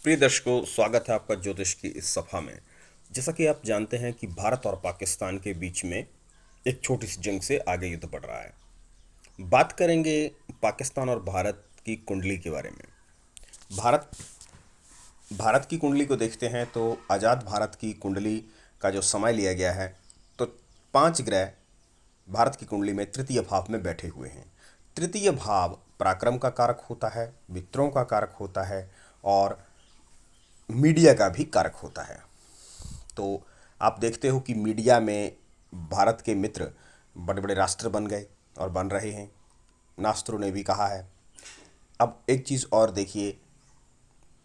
प्रिय दर्शकों, स्वागत है आपका ज्योतिष की इस सभा में। जैसा कि आप जानते हैं कि भारत और पाकिस्तान के बीच में एक छोटी सी जंग से आगे युद्ध बढ़ रहा है। बात करेंगे पाकिस्तान और भारत की कुंडली के बारे में। भारत भारत की कुंडली को देखते हैं तो आज़ाद भारत की कुंडली का जो समय लिया गया है, तो 5 ग्रह भारत की कुंडली में तृतीय भाव में बैठे हुए हैं। तृतीय भाव पराक्रम का कारक होता है, मित्रों का कारक होता है और मीडिया का भी कारक होता है। तो आप देखते हो कि मीडिया में भारत के मित्र बड़े बड़े राष्ट्र बन गए और बन रहे हैं। नास्त्रों ने भी कहा है। अब एक चीज़ और देखिए,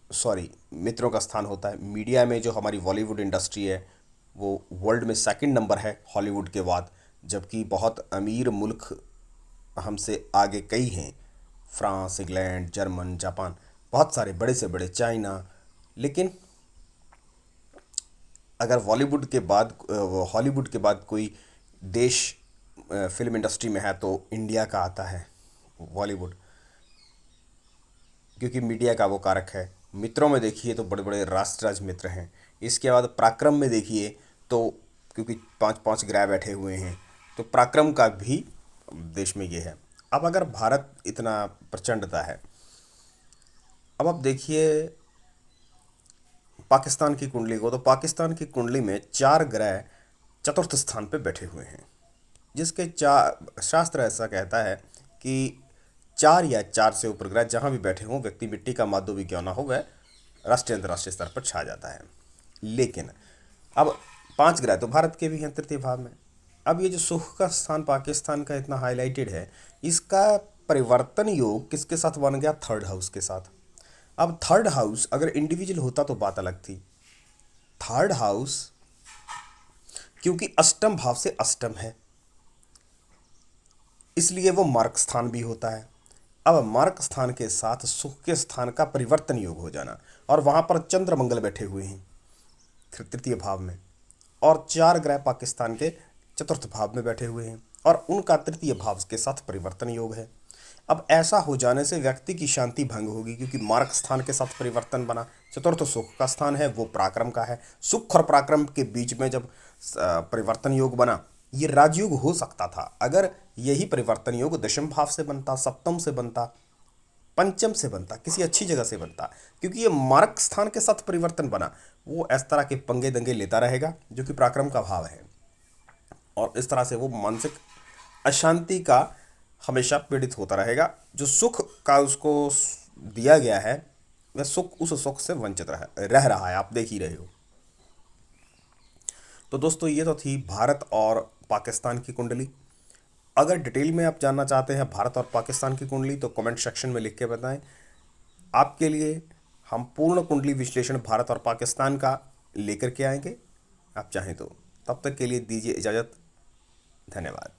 सॉरी, मित्रों का स्थान होता है मीडिया में। जो हमारी बॉलीवुड इंडस्ट्री है वो वर्ल्ड में सेकंड नंबर है हॉलीवुड के बाद, जबकि बहुत अमीर मुल्क हमसे आगे कई हैं। फ्रांस, इंग्लैंड, जर्मन, जापान, बहुत सारे बड़े से बड़े, चाइना। लेकिन अगर बॉलीवुड के बाद हॉलीवुड के बाद कोई देश फिल्म इंडस्ट्री में है तो इंडिया का आता है, बॉलीवुड। क्योंकि मीडिया का वो कारक है। मित्रों में देखिए तो बड़े बड़े राष्ट्रराज मित्र हैं। इसके बाद पराक्रम में देखिए तो, क्योंकि पांच पांच ग्रह बैठे हुए हैं, तो पराक्रम का भी देश में ये है। अब अगर भारत इतना प्रचंडता है, अब आप देखिए पाकिस्तान की कुंडली को, तो पाकिस्तान की कुंडली में 4 ग्रह चतुर्थ स्थान पे बैठे हुए हैं। जिसके चार, शास्त्र ऐसा कहता है कि 4 या 4 से ऊपर ग्रह जहाँ भी बैठे हों, व्यक्ति मिट्टी का माधो भी क्यों ना हो, वह राष्ट्रीय अंतर्राष्ट्रीय स्तर पर छा जाता है। लेकिन अब 5 ग्रह तो भारत के भी हैं तृतीय भाव में। अब ये जो सुख का स्थान पाकिस्तान का इतना हाईलाइटेड है, इसका परिवर्तन योग किसके साथ बन गया? थर्ड हाउस के साथ। अब थर्ड हाउस अगर इंडिविजुअल होता तो बात अलग थी। थर्ड हाउस क्योंकि अष्टम भाव से अष्टम है, इसलिए वो मार्क स्थान भी होता है। अब मार्क स्थान के साथ सुख के स्थान का परिवर्तन योग हो जाना, और वहां पर चंद्र मंगल बैठे हुए हैं तृतीय भाव में, और 4 ग्रह पाकिस्तान के चतुर्थ भाव में बैठे हुए हैं और उनका तृतीय भाव के साथ परिवर्तन योग है। अब ऐसा हो जाने से व्यक्ति की शांति भंग होगी, क्योंकि मार्ग स्थान के साथ परिवर्तन बना। चतुर्थ सुख का स्थान है, वो पराक्रम का है। सुख और पराक्रम के बीच में जब परिवर्तन योग बना, ये राजयोग हो सकता था अगर यही परिवर्तन योग दशम भाव से बनता, सप्तम से बनता, पंचम से बनता, किसी अच्छी जगह से बनता। क्योंकि ये मार्ग स्थान के साथ परिवर्तन बना, वो इस तरह के पंगे दंगे लेता रहेगा जो कि पराक्रम का भाव है, और इस तरह से वो मानसिक अशांति का हमेशा पीड़ित होता रहेगा। जो सुख का उसको दिया गया है, वह सुख, उस सुख से वंचित रह रहा है। आप देख ही रहे हो। तो दोस्तों, ये तो थी भारत और पाकिस्तान की कुंडली। अगर डिटेल में आप जानना चाहते हैं भारत और पाकिस्तान की कुंडली, तो कमेंट सेक्शन में लिख के बताएं। आपके लिए हम पूर्ण कुंडली विश्लेषण भारत और पाकिस्तान का लेकर के आएंगे, आप चाहें तो। तब तक के लिए दीजिए इजाज़त। धन्यवाद।